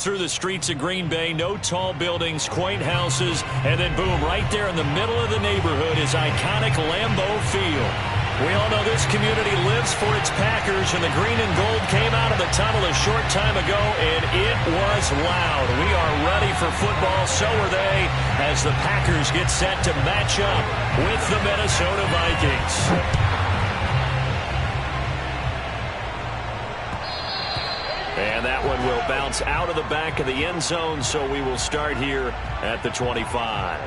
Through the streets of Green Bay, no tall buildings, quaint houses, and then boom, right there in the middle of the neighborhood is iconic Lambeau Field. We all know this community lives for its Packers, and the green and gold came out of the tunnel a short time ago, and it was loud. We are ready for football, so are they, as the Packers get set to match up with the Minnesota Vikings. And that one will bounce out of the back of the end zone, so we will start here at the 25.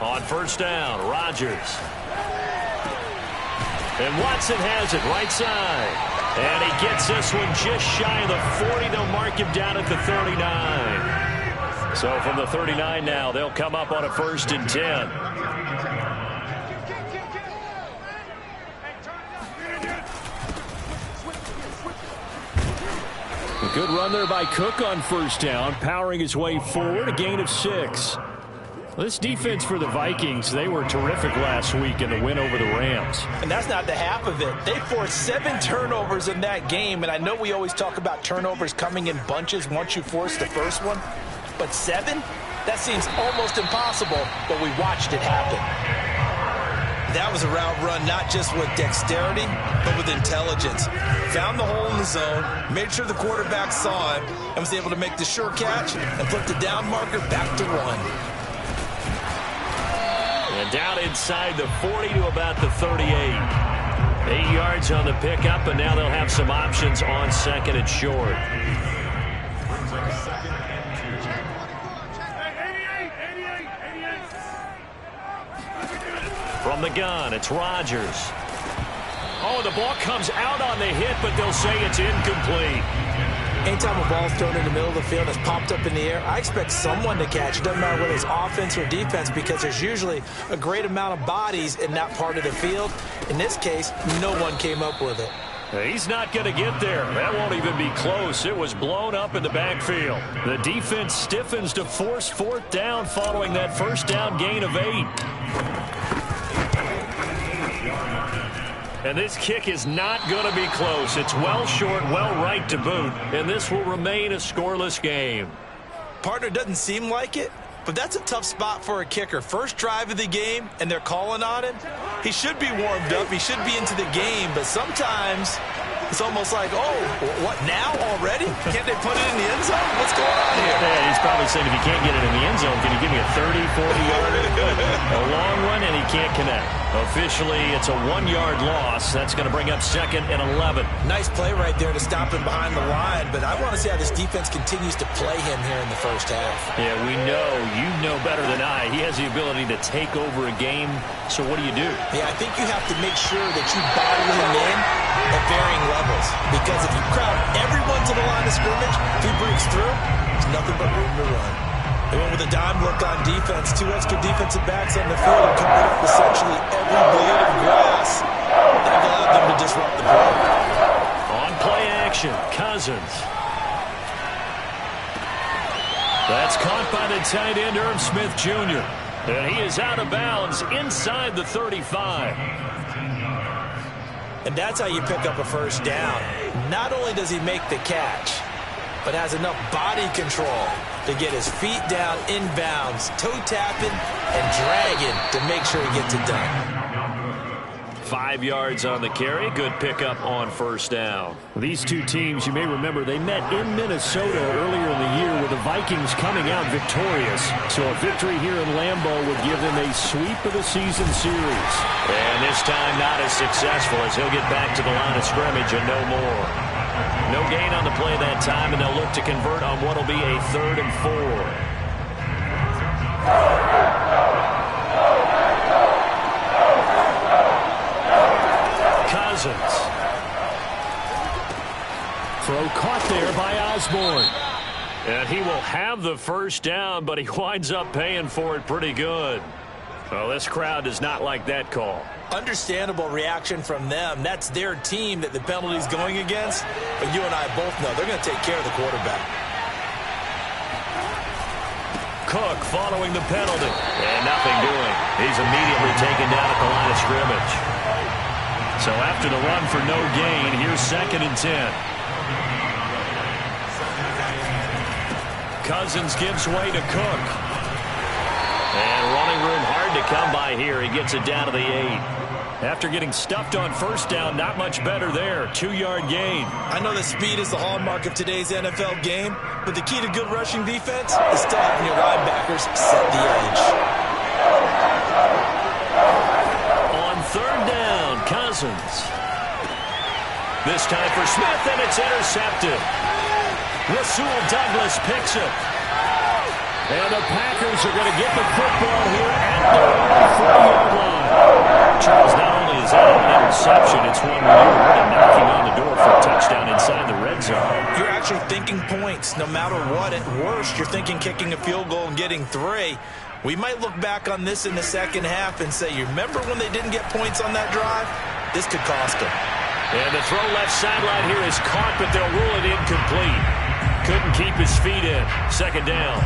On first down, Rodgers. And Watson has it right side. And he gets this one just shy of the 40. They'll mark him down at the 39. So from the 39 now, they'll come up on a 1st and 10. A good run there by Cook on first down, powering his way forward, a gain of 6. This defense for the Vikings, they were terrific last week in the win over the Rams. And that's not the half of it. They forced 7 turnovers in that game, and I know we always talk about turnovers coming in bunches once you force the first one. But 7? That seems almost impossible, but we watched it happen. That was a route run not just with dexterity, but with intelligence. Found the hole in the zone, made sure the quarterback saw it, and was able to make the sure catch and flip the down marker back to run. And down inside the 40 to about the 38. 8 yards on the pickup, and now they'll have some options on 2nd and short. From the gun, it's Rodgers. Oh, the ball comes out on the hit, but they'll say it's incomplete. Anytime a ball's thrown in the middle of the field that's popped up in the air, I expect someone to catch. It doesn't matter whether it's offense or defense, because there's usually a great amount of bodies in that part of the field. In this case, no one came up with it. He's not going to get there. That won't even be close. It was blown up in the backfield. The defense stiffens to force 4th down following that first down gain of 8. And this kick is not going to be close. It's well short, well right to boot, and this will remain a scoreless game. Partner, doesn't seem like it, but that's a tough spot for a kicker. First drive of the game, and they're calling on him. He should be warmed up. He should be into the game, but sometimes it's almost like, oh, what, now already? Can't they put it in the end zone? What's going on here? Yeah, he's probably saying, if you can't get it in the end zone, can you give me a 30, 40-yarder? A long one, and he can't connect. Officially, it's a 1-yard loss. That's going to bring up 2nd and 11. Nice play right there to stop him behind the line, but I want to see how this defense continues to play him here in the first half. Yeah, we know. You know better than I. He has the ability to take over a game, so what do you do? Yeah, I think you have to make sure that you bottle him in at varying levels, because if you crowd everyone to the line of scrimmage, if he breaks through, there's nothing but room to run. They went with a dime look on defense. 2 extra defensive backs on the field and covered up essentially every blade of grass. That allowed them to disrupt the play. On play action, Cousins. That's caught by the tight end, Irv Smith Jr. And he is out of bounds inside the 35. And that's how you pick up a first down. Not only does he make the catch, but has enough body control to get his feet down inbounds, toe tapping and dragging to make sure he gets it done. 5 yards on the carry. Good pickup on first down. These two teams, you may remember, they met in Minnesota earlier in the year with the Vikings coming out victorious. So a victory here in Lambeau would give them a sweep of the season series. And this time not as successful, as he'll get back to the line of scrimmage and no more. No gain on the play that time, and they'll look to convert on what will be a 3rd and 4. Cousins. Throw caught there by Osborne. And he will have the first down, but he winds up paying for it pretty good. Well, this crowd does not like that call. Understandable reaction from them. That's their team that the penalty's going against. But you and I both know they're going to take care of the quarterback. Cook following the penalty. And nothing doing. He's immediately taken down at the line of scrimmage. So after the run for no gain, here's 2nd and 10. Cousins gives way to Cook. And running room hard to come by here. He gets it down to the 8. After getting stuffed on first down, not much better there. 2-yard gain. I know that speed is the hallmark of today's NFL game, but the key to good rushing defense is still having your linebackers set the edge. On 3rd down, Cousins. This time for Smith, and it's intercepted. Rasul Douglas picks it. And the Packers are going to get the football here at their own 40-yard line. Charles, not only is that an interception, it's one where you're really knocking on the door for a touchdown inside the red zone. You're actually thinking points. No matter what, at worst, you're thinking kicking a field goal and getting 3. We might look back on this in the second half and say, you remember when they didn't get points on that drive? This could cost them. And the throw left sideline here is caught, but they'll rule it incomplete. Couldn't keep his feet in. 2nd down.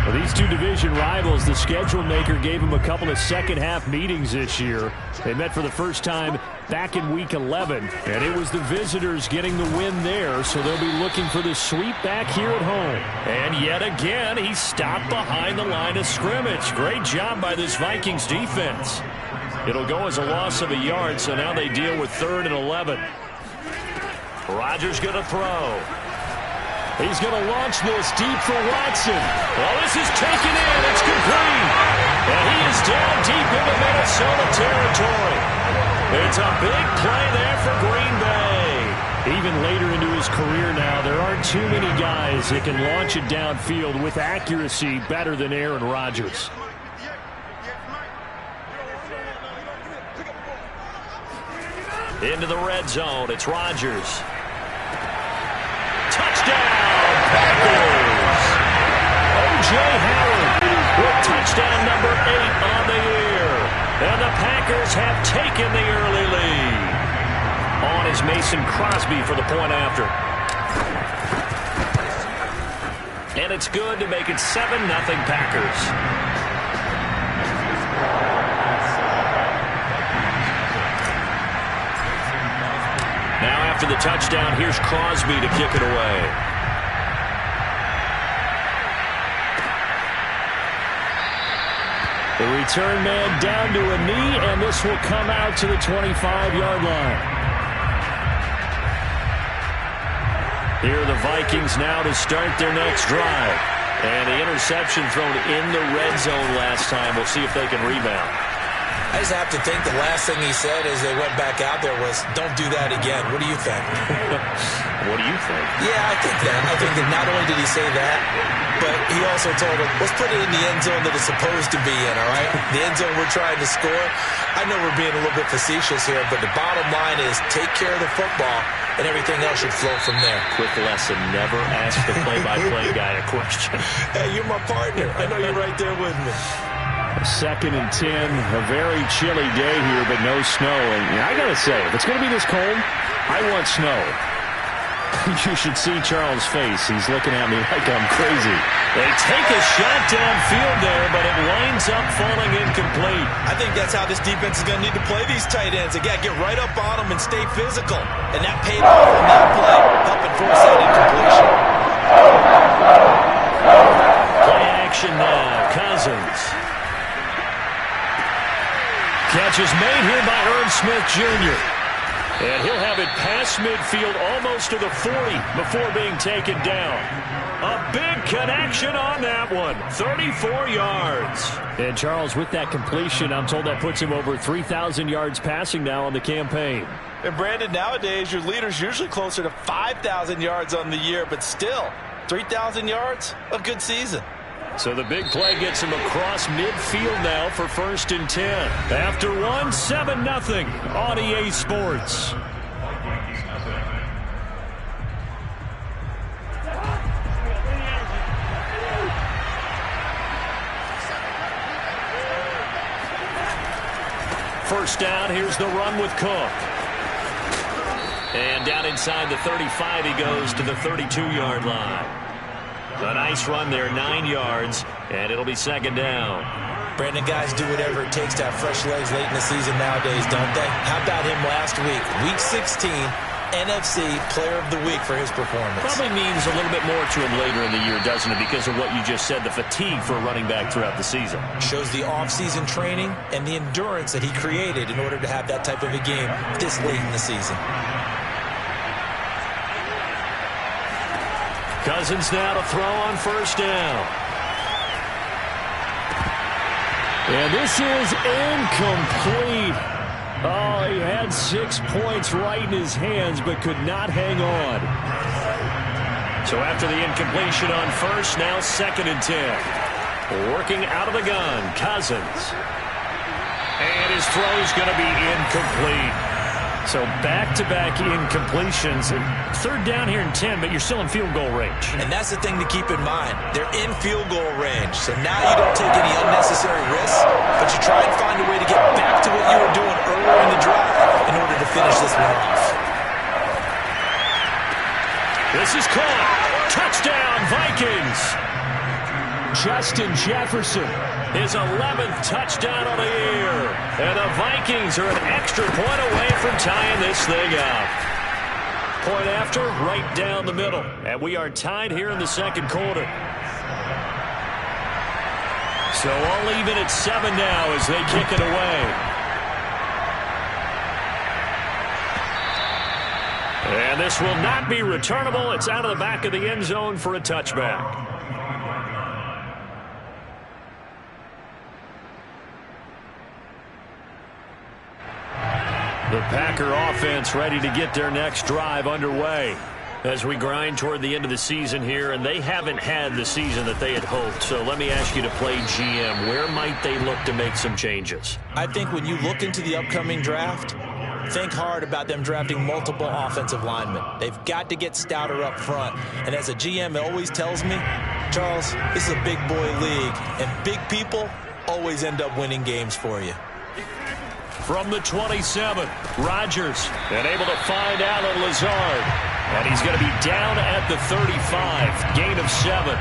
Well, these two division rivals, the schedule maker gave them a couple of second-half meetings this year. They met for the first time back in Week 11, and it was the visitors getting the win there, so they'll be looking for the sweep back here at home. And yet again, he stopped behind the line of scrimmage. Great job by this Vikings defense. It'll go as a loss of a yard, so now they deal with 3rd and 11. Rodgers going to throw. He's going to launch this deep for Watson. Well, this is taken in. It's complete. And he is down deep into Minnesota territory. It's a big play there for Green Bay. Even later into his career now, there aren't too many guys that can launch it downfield with accuracy better than Aaron Rodgers. Into the red zone. It's Rodgers. Touchdown, Packers! O.J. Howard with touchdown number 8 on the year. And the Packers have taken the early lead. On is Mason Crosby for the point after. And it's good to make it 7-0 Packers. Now after the touchdown, here's Crosby to kick it away. The return man down to a knee, and this will come out to the 25-yard line. Here are the Vikings now to start their next drive. And the interception thrown in the red zone last time. We'll see if they can rebound. I just have to think the last thing he said as they went back out there was, don't do that again. What do you think? What do you think? Yeah, I think that. I think that not only did he say that, but he also told him, let's put it in the end zone that it's supposed to be in, all right? The end zone we're trying to score. I know we're being a little bit facetious here, but the bottom line is take care of the football, and everything else should flow from there. Quick lesson, never ask the play-by-play guy a question. Hey, you're my partner. I know you're right there with me. 2nd and 10, a very chilly day here, but no snow. And I got to say, if it's going to be this cold, I want snow. You should see Charles' face. He's looking at me like I'm crazy. They take a shot downfield there, but it winds up falling incomplete. I think that's how this defense is going to need to play these tight ends. They got to get right up on them and stay physical. And that paid off on that play, helping force that incompletion. Play action now. Cousins. Catch is made here by Irv Smith Jr. And he'll have it past midfield almost to the 40 before being taken down. A big connection on that one. 34 yards. And Charles, with that completion, I'm told that puts him over 3,000 yards passing now on the campaign. And Brandon, nowadays your leader's usually closer to 5,000 yards on the year, but still, 3,000 yards, a good season. So the big play gets him across midfield now for 1st and 10. After 1, 7-0 on EA Sports. first down. Here's the run with Cook. And down inside the 35, he goes to the 32-yard line. A nice run there, 9 yards, and it'll be second down. Brandon, guys do whatever it takes to have fresh legs late in the season nowadays, don't they? How about him last week? Week 16, NFC Player of the Week for his performance. Probably means a little bit more to him later in the year, doesn't it? Because of what you just said, the fatigue for a running back throughout the season. Shows the off-season training and the endurance that he created in order to have that type of a game this late in the season. Cousins now to throw on first down. And this is incomplete. Oh, he had 6 points right in his hands, but could not hang on. So after the incompletion on first, now 2nd and 10. Working out of the gun, Cousins. And his throw's going to be incomplete. So back-to-back incompletions. Third down here in 10, but you're still in field goal range. And that's the thing to keep in mind. They're in field goal range. So now you don't take any unnecessary risks, but you try and find a way to get back to what you were doing earlier in the drive in order to finish this one off. This is caught. Touchdown, Vikings. Justin Jefferson. His 11th touchdown of the year. And the Vikings are an extra point away from tying this thing up. Point after, right down the middle. And we are tied here in the second quarter. So all even at 7 now as they kick it away. And this will not be returnable. It's out of the back of the end zone for a touchback. The Packer offense ready to get their next drive underway as we grind toward the end of the season here, and they haven't had the season that they had hoped. So let me ask you to play GM. Where might they look to make some changes? I think when you look into the upcoming draft, think hard about them drafting multiple offensive linemen. They've got to get stouter up front. And as a GM, it always tells me, Charles, this is a big boy league, and big people always end up winning games for you. From the 27, Rodgers, and able to find Allen Lazard. And he's going to be down at the 35, gain of 7.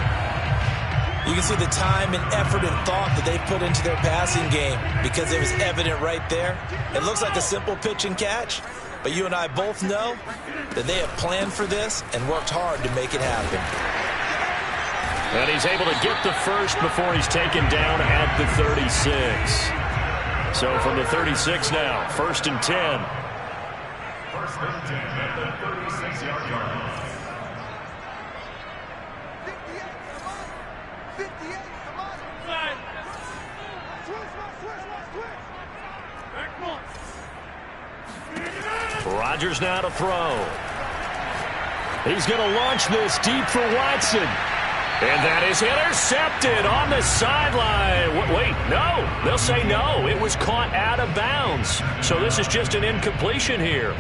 You can see the time and effort and thought that they put into their passing game because it was evident right there. It looks like a simple pitch and catch, but you and I both know that they have planned for this and worked hard to make it happen. And he's able to get the first before he's taken down at the 36. So from the 36 now, 1st and 10. 1st and 10 at the 36-yard line. 58, come on. Switch. Rodgers now to throw. He's going to launch this deep for Watson. And that is intercepted on the sideline. Wait, no. They'll say no. It was caught out of bounds. So this is just an incompletion here.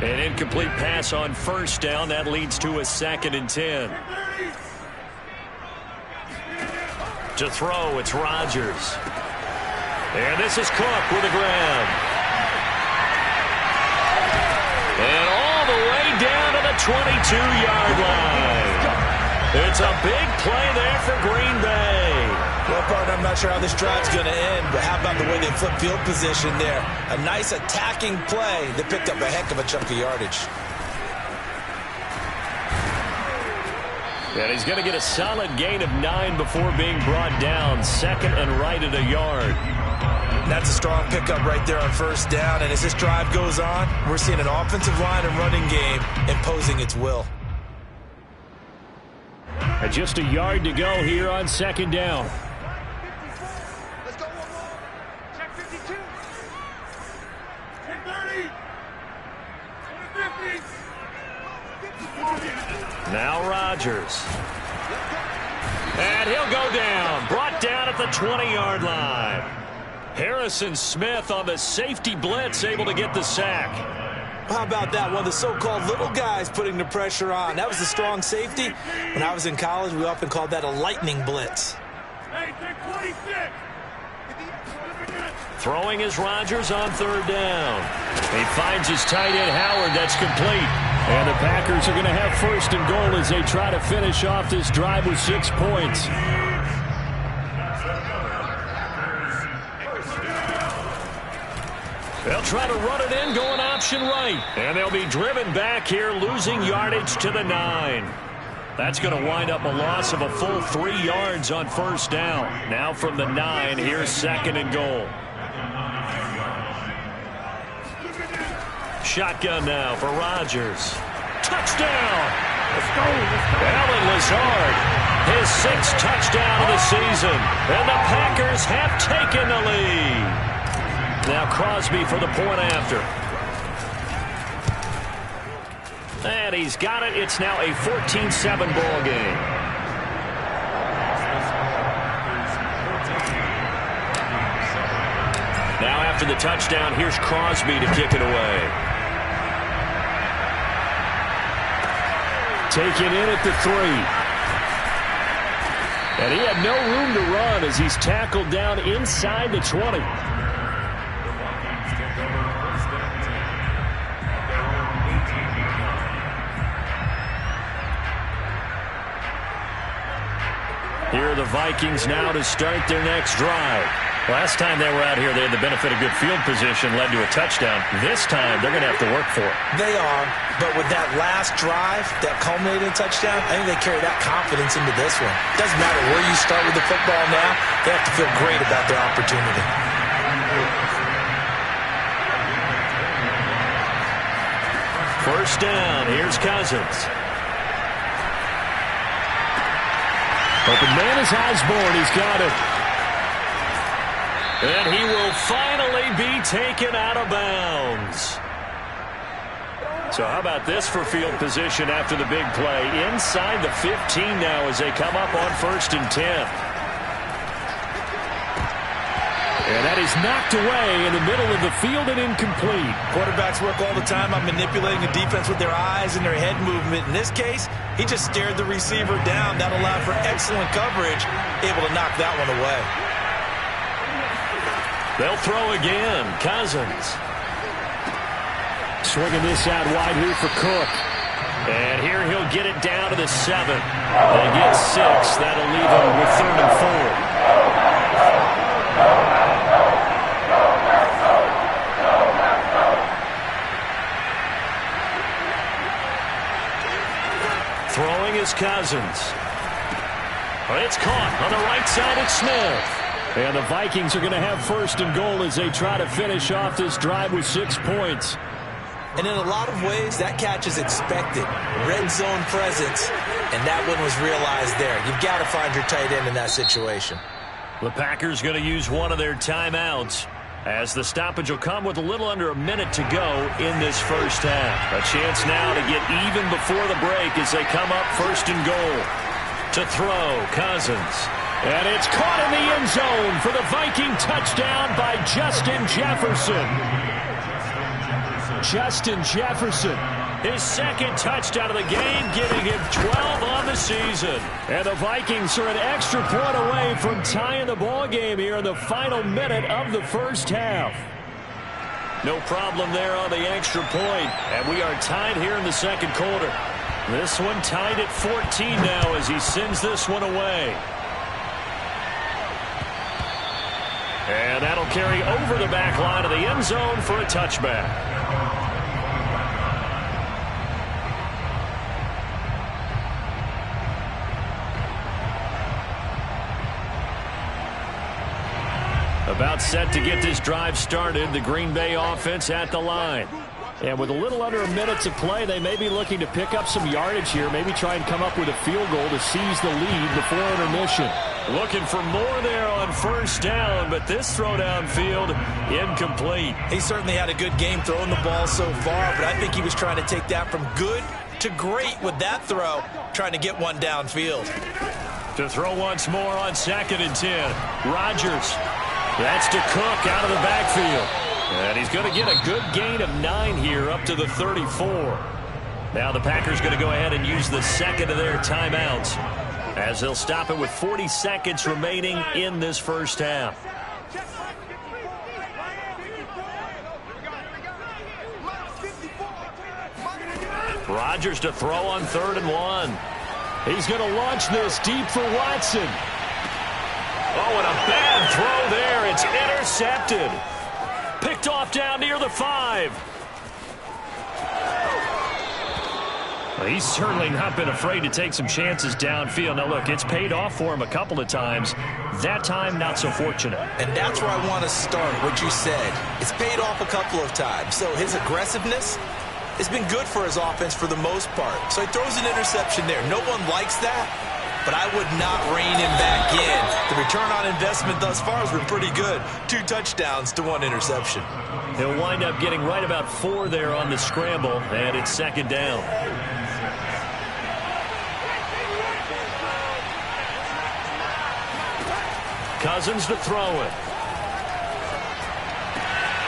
An incomplete pass on first down. That leads to a 2nd and 10. To throw, it's Rodgers. And this is Cook with a grab. And all the way down to the 22-yard line. It's a big play there for Green Bay. Well, partner, I'm not sure how this drive's going to end, but how about the way they flip field position there? A nice attacking play that picked up a heck of a chunk of yardage. And he's going to get a solid gain of 9 before being brought down. 2nd and right at a yard. That's a strong pickup right there on first down. And as this drive goes on, we're seeing an offensive line and running game imposing its will. And just a yard to go here on 2nd down. Let's go one more. Check 52. Check 30. 50. Now Rodgers. And he'll go down. Brought down at the 20-yard line. Harrison Smith on the safety blitz, able to get the sack. How about that? One of the so-called little guys putting the pressure on. That was the strong safety. When I was in college, we often called that a lightning blitz. Hey, take 26. Throwing is Rodgers on third down. He finds his tight end Howard. That's complete. And the Packers are going to have first and goal as they try to finish off this drive with 6 points. They'll try to run it in, going option right. And they'll be driven back here, losing yardage to the 9. That's going to wind up a loss of a full 3 yards on first down. Now from the 9, here's second and goal. Shotgun now for Rodgers. Touchdown! Let's go. Allen Lazard, his 6th touchdown of the season. And the Packers have taken the lead. Now Crosby for the point after. And he's got it. It's now a 14-7 ball game. Now after the touchdown, here's Crosby to kick it away. Taken in at the 3. And he had no room to run as he's tackled down inside the 20. Here are the Vikings now to start their next drive. Last time they were out here, they had the benefit of good field position, led to a touchdown. This time, they're going to have to work for it. They are, but with that last drive that culminated in a touchdown, I think they carry that confidence into this one. Doesn't matter where you start with the football now, they have to feel great about their opportunity. First down, here's Cousins. Open man is Osborne. He's got it. And he will finally be taken out of bounds. So how about this for field position after the big play? Inside the 15 now as they come up on 1st and 10. And that is knocked away in the middle of the field and incomplete. Quarterbacks work all the time on manipulating the defense with their eyes and their head movement. In this case, he just stared the receiver down. That allowed for excellent coverage, able to knock that one away. They'll throw again. Cousins. Swinging this out wide here for Cook. And here he'll get it down to the 7. They get 6. That'll leave him with 3rd and 4. Throwing is Cousins. It's caught on the right side. It's Smith. And the Vikings are going to have first and goal as they try to finish off this drive with 6 points. And in a lot of ways, that catch is expected. Red zone presence, and that one was realized there. You've got to find your tight end in that situation. The Packers going to use one of their timeouts as the stoppage will come with a little under a minute to go in this first half. A chance now to get even before the break as they come up 1st and goal. To throw, Cousins. And it's caught in the end zone for the Viking touchdown by Justin Jefferson. Justin Jefferson, his 2nd touchdown of the game, giving him 12 on the season. And the Vikings are an extra point away from tying the ball game here in the final minute of the first half. No problem there on the extra point. And we are tied here in the 2nd quarter. This one tied at 14 now as he sends this one away. And that'll carry over the back line of the end zone for a touchback. About set to get this drive started, the Green Bay offense at the line. And with a little under a minute to play, they may be looking to pick up some yardage here, maybe try and come up with a field goal to seize the lead before intermission. Looking for more there on first down, but this throw downfield incomplete. He certainly had a good game throwing the ball so far, but I think he was trying to take that from good to great with that throw, trying to get one downfield. To throw once more on 2nd and 10. Rodgers. That's to Cook out of the backfield. And he's going to get a good gain of 9 here up to the 34. Now the Packers going to go ahead and use the 2nd of their timeouts as they'll stop it with 40 seconds remaining in this first half. Rodgers to throw on 3rd and 1. He's going to launch this deep for Watson. Oh, and a bad throw there. It's intercepted. Picked off down near the 5. Well, he's certainly not been afraid to take some chances downfield. Now, look, it's paid off for him a couple of times. That time, not so fortunate. And that's where I want to start, what you said. It's paid off a couple of times. So his aggressiveness has been good for his offense for the most part. So he throws an interception there. No one likes that, but I would not rein him back in. The return on investment thus far has been pretty good. 2 touchdowns to 1 interception. He'll wind up getting right about 4 there on the scramble, and it's 2nd down. Cousins to throw it.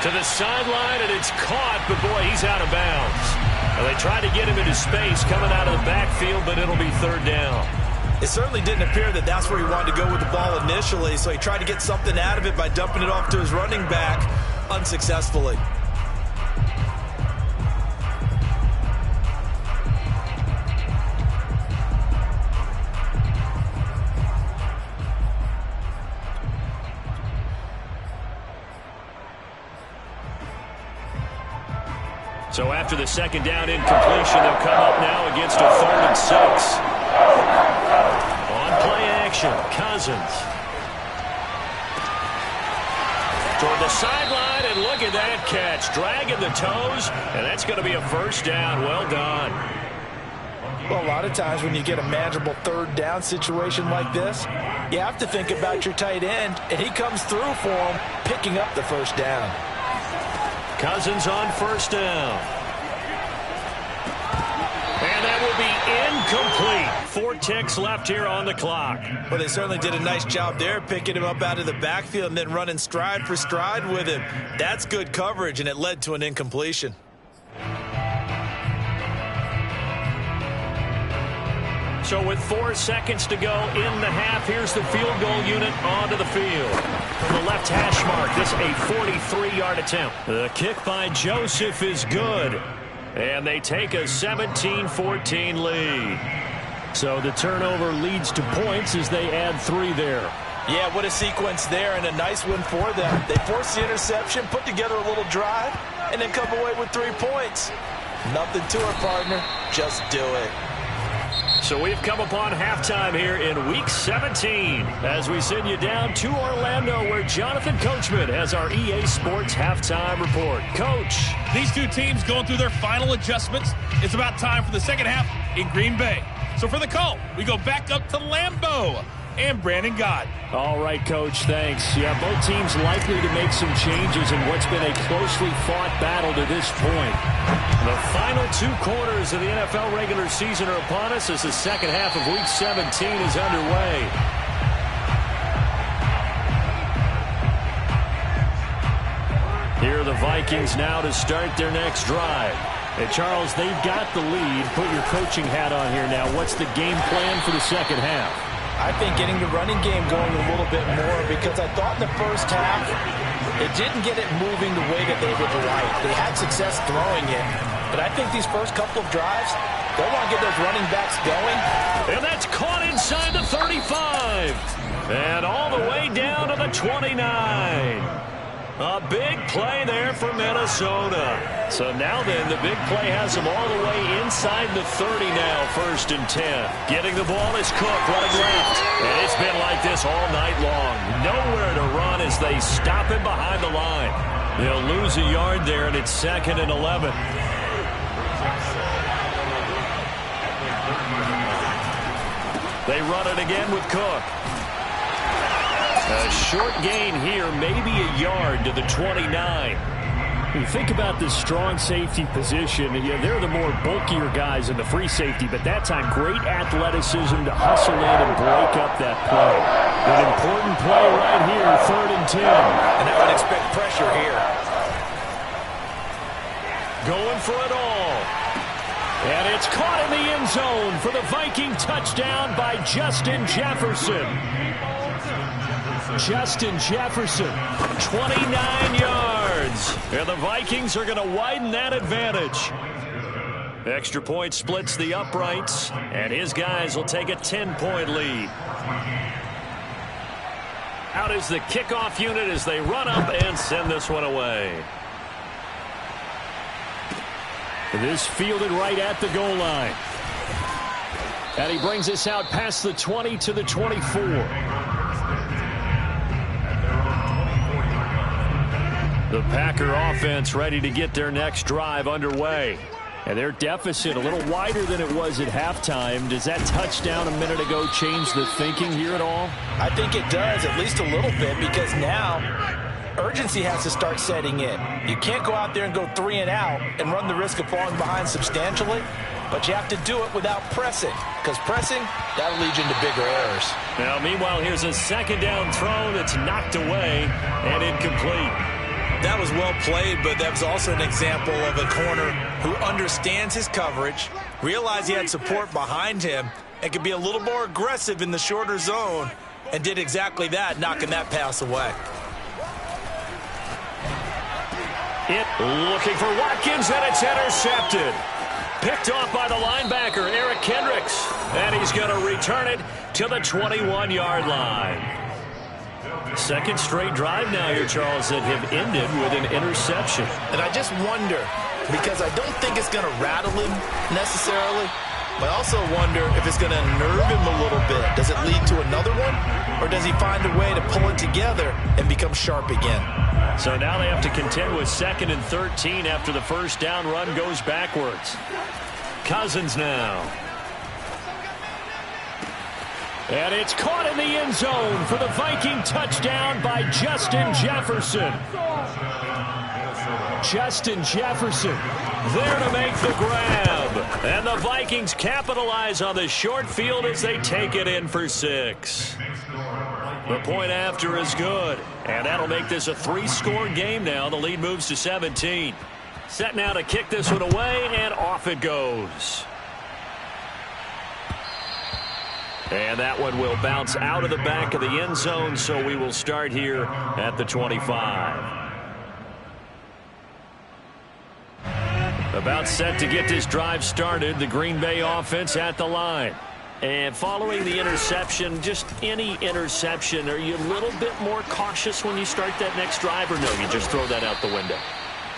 To the sideline, and it's caught, but boy, he's out of bounds. Well, they tried to get him into space coming out of the backfield, but it'll be 3rd down. It certainly didn't appear that that's where he wanted to go with the ball initially, so he tried to get something out of it by dumping it off to his running back unsuccessfully. So after the 2nd down incompletion, they'll come up now against a 3rd and 6. On play action, Cousins. Toward the sideline, and look at that catch. Dragging the toes, and that's going to be a 1st down. Well done. Well, a lot of times when you get a manageable 3rd down situation like this, you have to think about your tight end, and he comes through for him, picking up the 1st down. Cousins on 1st down. And that will be incomplete. 4 ticks left here on the clock. Well, they certainly did a nice job there, picking him up out of the backfield and then running stride for stride with him. That's good coverage, and it led to an incompletion. So with 4 seconds to go in the half, here's the field goal unit onto the field. From the left hash mark, this a 43-yard attempt. The kick by Joseph is good. And they take a 17-14 lead. So the turnover leads to points as they add 3 there. Yeah, what a sequence there, and a nice win for them. They force the interception, put together a little drive, and then come away with 3 points. Nothing to it, partner. Just do it. So we've come upon halftime here in Week 17 as we send you down to Orlando where Jonathan Coachman has our EA Sports Halftime Report. Coach. These 2 teams going through their final adjustments. It's about time for the second half in Green Bay. So for the call, we go back up to Lambeau and Brandon Gott. All right, Coach, thanks. Yeah, both teams likely to make some changes in what's been a closely fought battle to this point. The final 2 quarters of the NFL regular season are upon us as the second half of Week 17 is underway. Here are the Vikings now to start their next drive. And Charles, they've got the lead. Put your coaching hat on here now. What's the game plan for the second half? I think getting the running game going a little bit more, because I thought in the first half it didn't get it moving the way that they would like. They had success throwing it, but I think these first couple of drives, they want to get those running backs going. And that's caught inside the 35. And all the way down to the 29. A big play there for Minnesota. So now then, the big play has them all the way inside the 30 now, 1st and 10. Getting the ball is Cook running left. And it's been like this all night long. Nowhere to run as they stop him behind the line. They'll lose a yard there, and it's 2nd and 11. They run it again with Cook. A short gain here, maybe a yard to the 29. You think about the strong safety position, they're the more bulkier guys in the free safety, but that time great athleticism to hustle in and break up that play. An important play right here, 3rd and 10. And I would expect pressure here. Going for it all. And it's caught in the end zone for the Viking touchdown by Justin Jefferson. Justin Jefferson, 29 yards. And the Vikings are going to widen that advantage. Extra point splits the uprights, and his guys will take a 10-point lead. Out is the kickoff unit as they run up and send this one away. This fielded right at the goal line. And he brings us out past the 20 to the 24. The Packer offense ready to get their next drive underway. And their deficit a little wider than it was at halftime. Does that touchdown a minute ago change the thinking here at all? I think it does, at least a little bit, because now urgency has to start setting in. You can't go out there and go 3 and out and run the risk of falling behind substantially, but you have to do it without pressing, because pressing, that'll lead you into bigger errors. Now, meanwhile, here's a second down throw that's knocked away and incomplete. That was well played, but that was also an example of a corner who understands his coverage, realized he had support behind him, and could be a little more aggressive in the shorter zone, and did exactly that, knocking that pass away. Looking for Watkins, and it's intercepted. Picked off by the linebacker, Eric Kendricks, and he's going to return it to the 21-yard line. Second straight drive now here, Charles, that have ended with an interception. And I just wonder, because I don't think it's going to rattle him necessarily, but I also wonder if it's going to nerve him a little bit. Does it lead to another one, or does he find a way to pull it together and become sharp again? So now they have to contend with 2nd and 13 after the first down run goes backwards. Cousins now. And it's caught in the end zone for the Viking touchdown by Justin Jefferson. Justin Jefferson there to make the grab. And the Vikings capitalize on the short field as they take it in for 6. The point after is good. And that'll make this a 3-score game now. The lead moves to 17. Set now to kick this one away, and off it goes. And that one will bounce out of the back of the end zone, so we will start here at the 25. About set to get this drive started, the Green Bay offense at the line. And following the interception, just any interception, are you a little bit more cautious when you start that next drive, or no, you just throw that out the window?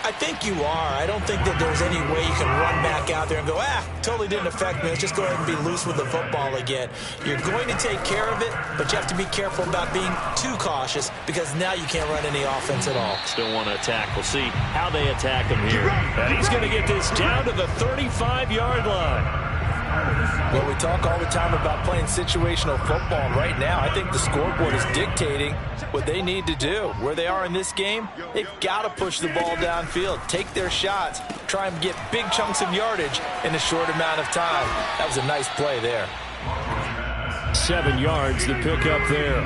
I think you are. I don't think that there's any way you can run back out there and go, totally didn't affect me. Let's just go ahead and be loose with the football again. You're going to take care of it, but you have to be careful about being too cautious, because now you can't run any offense at all. Still want to attack. We'll see how they attack him here. And he's going to get this down to the 35-yard line. Well, we talk all the time about playing situational football. Right now, I think the scoreboard is dictating what they need to do. Where they are in this game, they've got to push the ball downfield, take their shots, try and get big chunks of yardage in a short amount of time. That was a nice play there. 7 yards, the pickup there.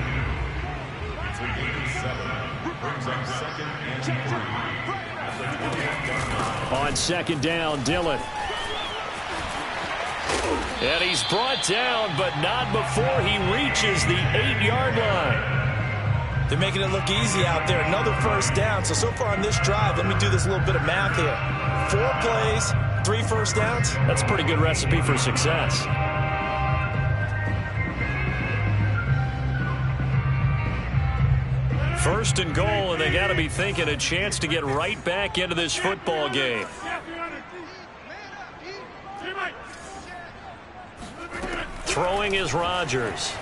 On second down, Dillon. And he's brought down, but not before he reaches the 8-yard line. They're making it look easy out there. Another first down. So far on this drive, let me do this little bit of math here. 4 plays, 3 first downs. That's a pretty good recipe for success. First and goal, and they got to be thinking a chance to get right back into this football game. Throwing is Rodgers.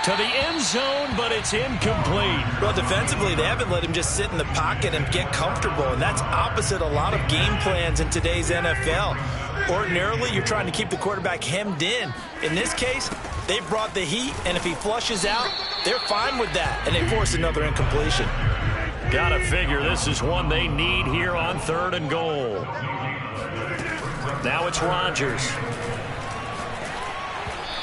To the end zone, but it's incomplete. Well, defensively, they haven't let him just sit in the pocket and get comfortable, and that's opposite a lot of game plans in today's NFL. Ordinarily, you're trying to keep the quarterback hemmed in. In this case, they brought the heat, and if he flushes out, they're fine with that, and they force another incompletion. Gotta figure this is one they need here on 3rd and goal. Now it's Rodgers.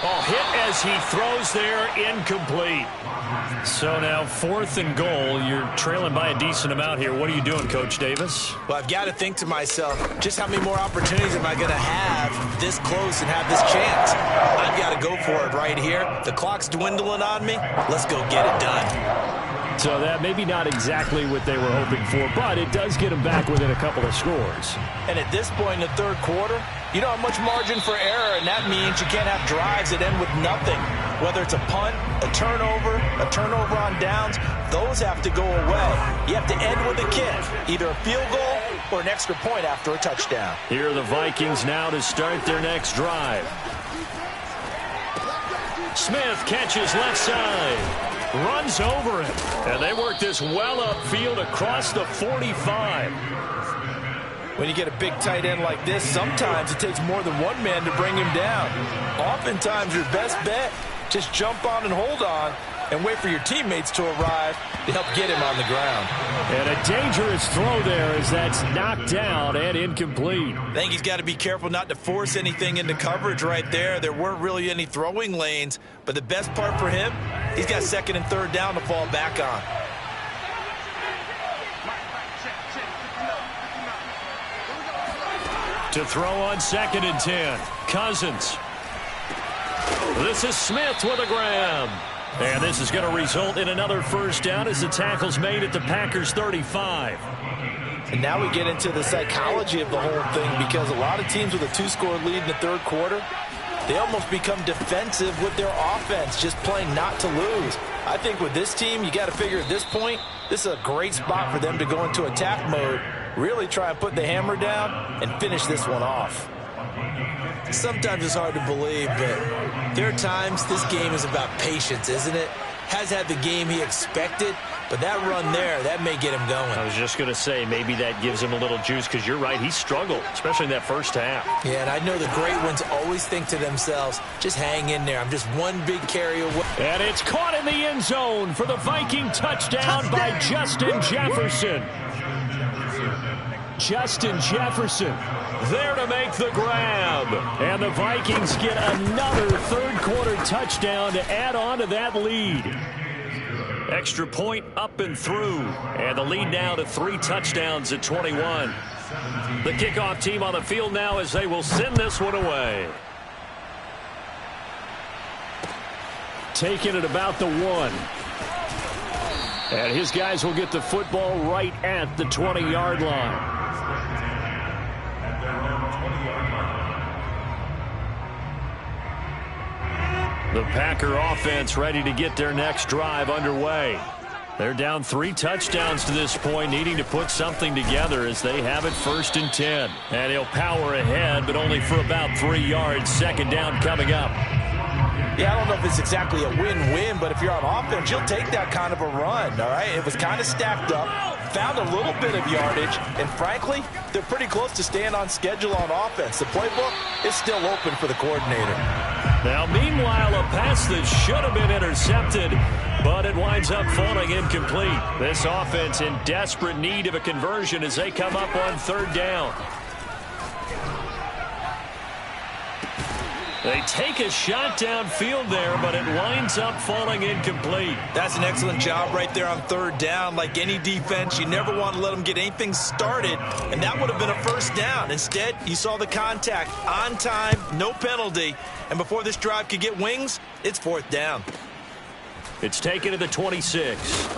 Oh, hit as he throws there, incomplete. So now 4th and goal. You're trailing by a decent amount here. What are you doing, Coach Davis? Well, I've got to think to myself, just how many more opportunities am I going to have this close and have this chance? I've got to go for it right here. The clock's dwindling on me. Let's go get it done. So that maybe not exactly what they were hoping for, but it does get them back within a couple of scores. And at this point in the third quarter, you don't have much margin for error, and that means you can't have drives that end with nothing. Whether it's a punt, a turnover on downs, those have to go away. You have to end with a kick, either a field goal or an extra point after a touchdown. Here are the Vikings now to start their next drive. Smith catches left side, runs over it, and they work this well upfield across the 45. When you get a big tight end like this, sometimes it takes more than one man to bring him down. Oftentimes, your best bet, just jump on and hold on and wait for your teammates to arrive to help get him on the ground. And a dangerous throw there as that's knocked down and incomplete. I think he's got to be careful not to force anything into coverage right there. There weren't really any throwing lanes, but the best part for him, he's got second and third down to fall back on. To throw on 2nd and 10, Cousins. This is Smith with a grab. And this is going to result in another first down as the tackle's made at the Packers' 35. And now we get into the psychology of the whole thing, because a lot of teams with a 2-score lead in the third quarter, they almost become defensive with their offense, just playing not to lose. I think with this team, you got to figure at this point, this is a great spot for them to go into attack mode, really try and put the hammer down and finish this one off. Sometimes it's hard to believe, but there are times this game is about patience, isn't it? Has had the game he expected, but that run there, that may get him going. I was just going to say, maybe that gives him a little juice, because you're right, he struggled, especially in that first half. Yeah, and I know the great ones always think to themselves, just hang in there. I'm just one big carry away. And it's caught in the end zone for the Viking touchdown by Justin Jefferson. Justin Jefferson there to make the grab. And the Vikings get another third-quarter touchdown to add on to that lead. Extra point up and through. And the lead now to 3 touchdowns at 21. The kickoff team on the field now as they will send this one away. Taking it about the 1. And his guys will get the football right at the 20-yard line. The Packer offense ready to get their next drive underway. They're down 3 touchdowns to this point, needing to put something together as they have it 1st and 10. And he'll power ahead, but only for about 3 yards. 2nd down coming up. Yeah, I don't know if it's exactly a win-win, but if you're on offense, you'll take that kind of a run, all right? It was kind of stacked up, found a little bit of yardage, and frankly, they're pretty close to staying on schedule on offense. The playbook is still open for the coordinator. Now, meanwhile, a pass that should have been intercepted, but it winds up falling incomplete. This offense in desperate need of a conversion as they come up on 3rd down. They take a shot downfield there, but it winds up falling incomplete. That's an excellent job right there on 3rd down. Like any defense, you never want to let them get anything started, and that would have been a 1st down. Instead, you saw the contact on time, no penalty, and before this drive could get wings, it's 4th down. It's taken to the 26.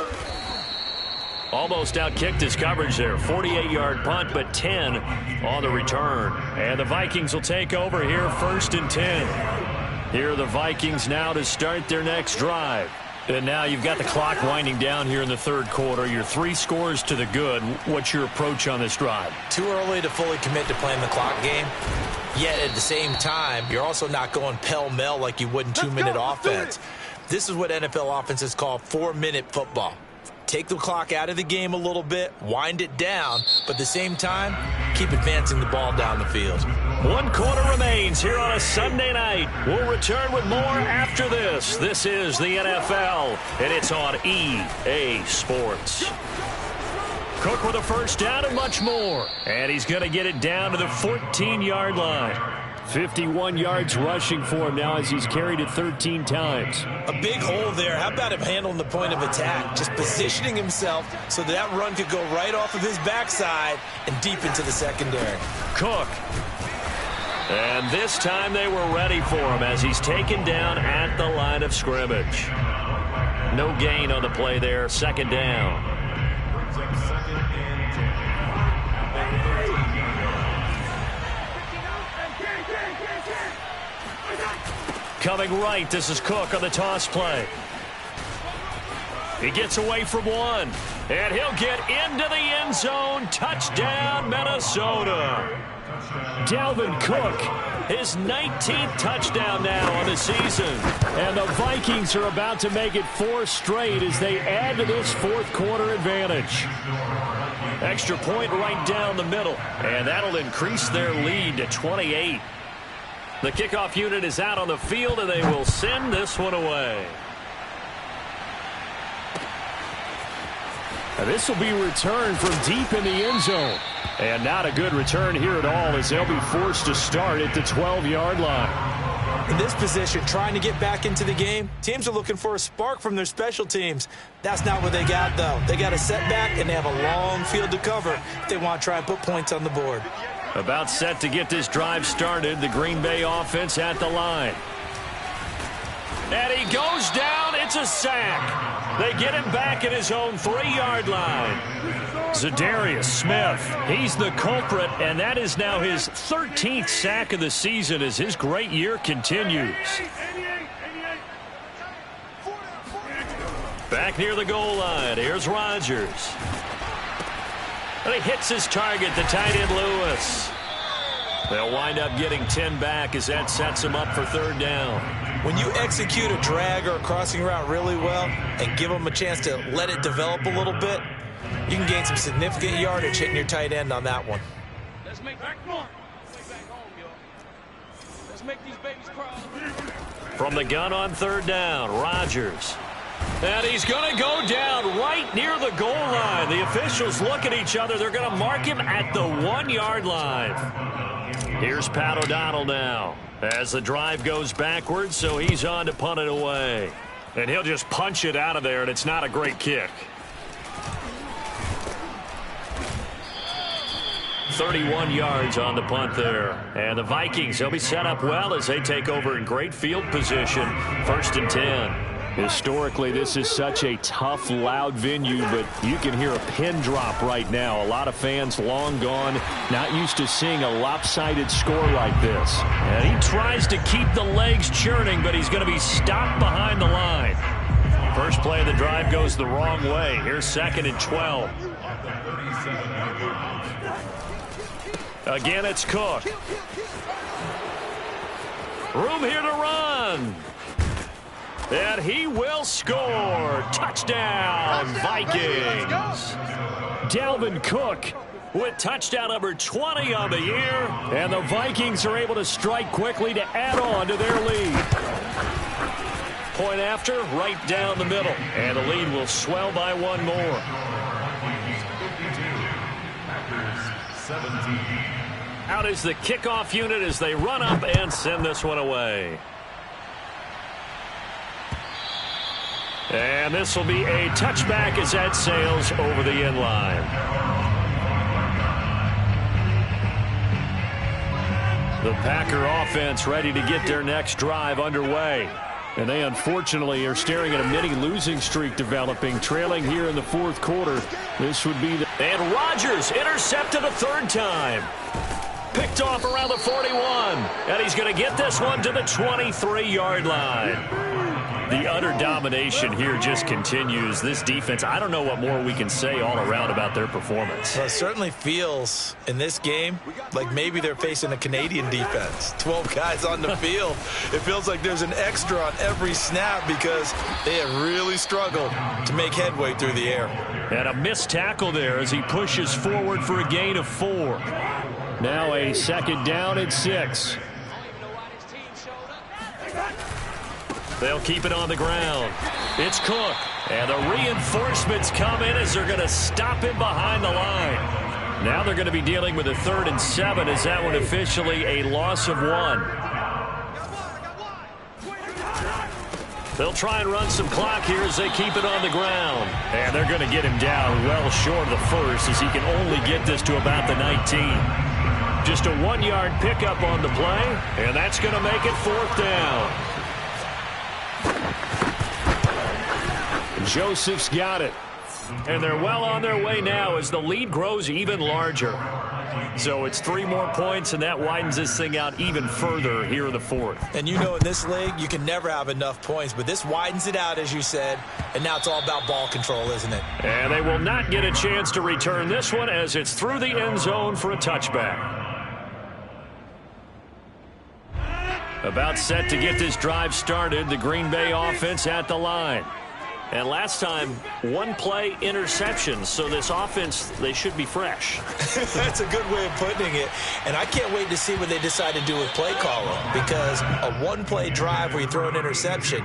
Almost outkicked his coverage there. 48-yard punt, but 10 on the return. And the Vikings will take over here 1st and 10. Here are the Vikings now to start their next drive. And now you've got the clock winding down here in the 3rd quarter. You're 3 scores to the good. What's your approach on this drive? Too early to fully commit to playing the clock game. Yet at the same time, you're also not going pell-mell like you would in 2-minute offense. This is what NFL offenses call 4-minute football. Take the clock out of the game a little bit, wind it down, but at the same time, keep advancing the ball down the field. 1 quarter remains here on a Sunday night. We'll return with more after this. This is the NFL, and it's on EA Sports. Cook with a 1st down and much more. And he's going to get it down to the 14-yard line. 51 yards rushing for him now as he's carried it 13 times. A big hole there. How about him handling the point of attack? Just positioning himself so that run could go right off of his backside and deep into the secondary. Cook. And this time they were ready for him as he's taken down at the line of scrimmage. No gain on the play there. Second down. Brings up second and 10. Coming right, this is Cook on the toss play. He gets away from one, and he'll get into the end zone. Touchdown, Minnesota. Dalvin Cook, his 19th touchdown now on the season. And the Vikings are about to make it 4 straight as they add to this fourth quarter advantage. Extra point right down the middle, and that'll increase their lead to 28. The kickoff unit is out on the field, and they will send this one away. Now this will be returned from deep in the end zone. And not a good return here at all as they'll be forced to start at the 12-yard line. In this position, trying to get back into the game, teams are looking for a spark from their special teams. That's not what they got, though. They got a setback, and they have a long field to cover if they want to try and put points on the board. About set to get this drive started, the Green Bay offense at the line. And he goes down. It's a sack. They get him back at his own 3-yard line. Zadarius Smith, he's the culprit, and that is now his 13th sack of the season as his great year continues. Back near the goal line, here's Rodgers. And he hits his target, the tight end Lewis. They'll wind up getting 10 back as that sets them up for third down. When you execute a drag or a crossing route really well and give them a chance to let it develop a little bit, you can gain some significant yardage hitting your tight end on that one. Let's make back home, Let's make these babies crawl. From the gun on third down, Rodgers. And he's going to go down right near the goal line. The officials look at each other. They're going to mark him at the 1-yard line. Here's Pat O'Donnell now as the drive goes backwards, so he's on to punt it away. And he'll just punch it out of there, and it's not a great kick. 31 yards on the punt there. And the Vikings, they'll be set up well as they take over in great field position. 1st and 10. Historically, this is such a tough, loud venue, but you can hear a pin drop right now. A lot of fans long gone, not used to seeing a lopsided score like this. And he tries to keep the legs churning, but he's going to be stopped behind the line. First play of the drive goes the wrong way. Here's 2nd and 12. Again, it's Cook. Room here to run. And he will score. Touchdown, Vikings. Dalvin Cook with touchdown number 20 on the year. And the Vikings are able to strike quickly to add on to their lead. Point after, right down the middle. And the lead will swell by one more. 17. Out is the kickoff unit as they run up and send this one away. And this will be a touchback as that sails over the end line. The Packer offense ready to get their next drive underway. And they unfortunately are staring at a mini losing streak developing, trailing here in the fourth quarter. This would be the... And Rodgers intercepted a third time. Picked off around the 41. And he's going to get this one to the 23-yard line. The utter domination here just continues. This defense, I don't know what more we can say all around about their performance. Well, it certainly feels in this game like maybe they're facing a Canadian defense. 12 guys on the field. It feels like there's an extra on every snap because they have really struggled to make headway through the air. And a missed tackle there as he pushes forward for a gain of 4. Now a 2nd down and 6. They'll keep it on the ground. It's Cook. And the reinforcements come in as they're going to stop him behind the line. Now they're going to be dealing with a 3rd and 7 as that one officially a loss of 1. They'll try and run some clock here as they keep it on the ground. And they're going to get him down well short of the first as he can only get this to about the 19. Just a 1-yard pickup on the play, and that's going to make it 4th down. Joseph's got it. And they're well on their way now as the lead grows even larger. So it's 3 more points, and that widens this thing out even further here in the fourth. And you know in this league, you can never have enough points, but this widens it out, as you said, and now it's all about ball control, isn't it? And they will not get a chance to return this one as it's through the end zone for a touchback. About set to get this drive started, the Green Bay offense at the line. And last time, 1 play interception, so this offense, they should be fresh. That's a good way of putting it. And I can't wait to see what they decide to do with play calling, because a 1-play drive where you throw an interception,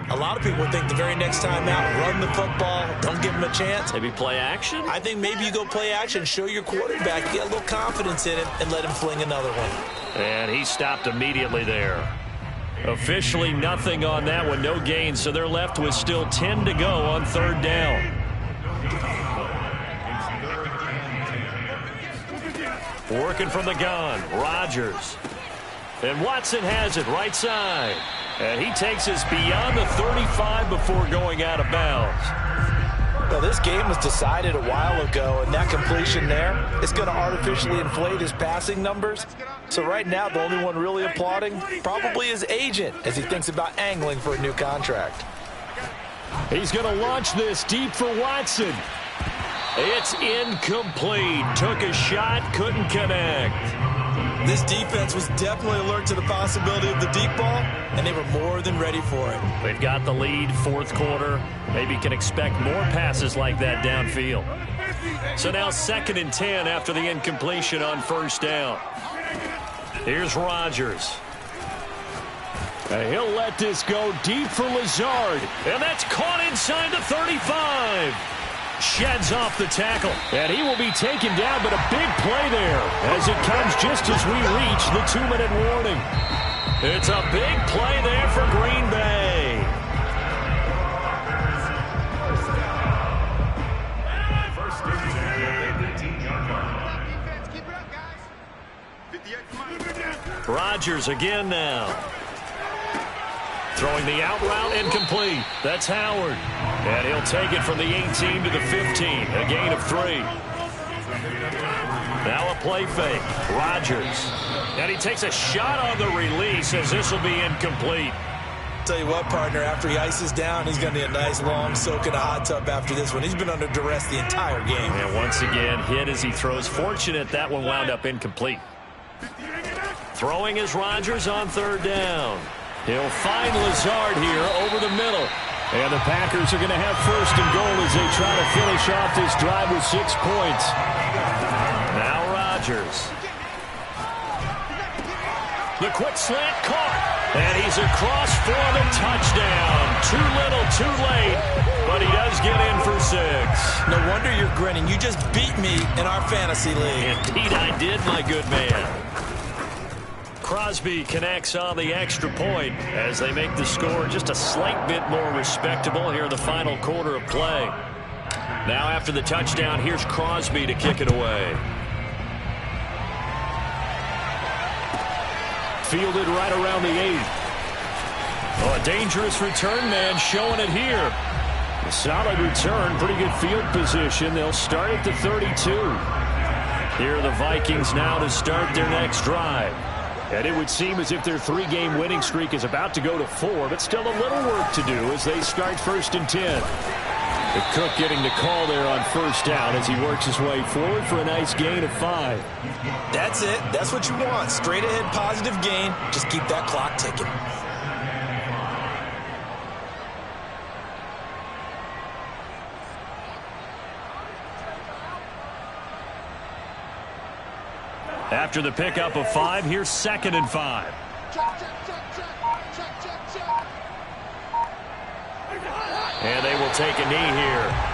a lot of people think the very next time out, run the football, don't give them a chance. Maybe play action? I think maybe you go play action, show your quarterback, get a little confidence in him, and let him fling another one. And he stopped immediately there. Officially nothing on that one, no gain, so they're left with still 10 to go on 3rd down. Working from the gun, Rodgers. And Watson has it right side. And he takes us beyond the 35 before going out of bounds. Well, this game was decided a while ago, and that completion there is going to artificially inflate his passing numbers. So right now, the only one really applauding probably his agent as he thinks about angling for a new contract. He's going to launch this deep for Watson. It's incomplete. Took a shot, couldn't connect. This defense was definitely alert to the possibility of the deep ball, and they were more than ready for it. They've got the lead, 4th quarter. Maybe can expect more passes like that downfield. So now 2nd and 10 after the incompletion on 1st down. Here's Rodgers. And he'll let this go deep for Lazard. And that's caught inside the 35. Sheds off the tackle. And he will be taken down, but a big play there as it comes just as we reach the 2-minute warning. It's a big play there for Green Bay. First and 10 Rodgers again now. Throwing the out route incomplete. That's Howard. And he'll take it from the 18 to the 15. A gain of 3. Now a play fake. Rodgers. And he takes a shot on the release as this will be incomplete. Tell you what, partner, after he ices down, he's going to need a nice long soak in a hot tub after this one. He's been under duress the entire game. And once again, hit as he throws. Fortunate that one wound up incomplete. Throwing is Rodgers on 3rd down. He'll find Lazard here over the middle. And the Packers are going to have 1st and goal as they try to finish off this drive with 6 points. Now Rodgers. The quick slant caught. And he's across for the touchdown. Too little, too late. But he does get in for 6. No wonder you're grinning. You just beat me in our fantasy league. Indeed I did, my good man. Crosby connects on the extra point as they make the score just a slight bit more respectable here in the final quarter of play. Now after the touchdown, here's Crosby to kick it away. Fielded right around the 8. Oh, a dangerous return man showing it here. A solid return, pretty good field position. They'll start at the 32. Here are the Vikings now to start their next drive. And it would seem as if their 3-game winning streak is about to go to 4, but still a little work to do as they start 1st and 10. The Cook getting the call there on 1st down as he works his way forward for a nice gain of 5. That's it. That's what you want. Straight ahead positive gain. Just keep that clock ticking. After the pickup of 5, here's 2nd and 5. And they will take a knee here.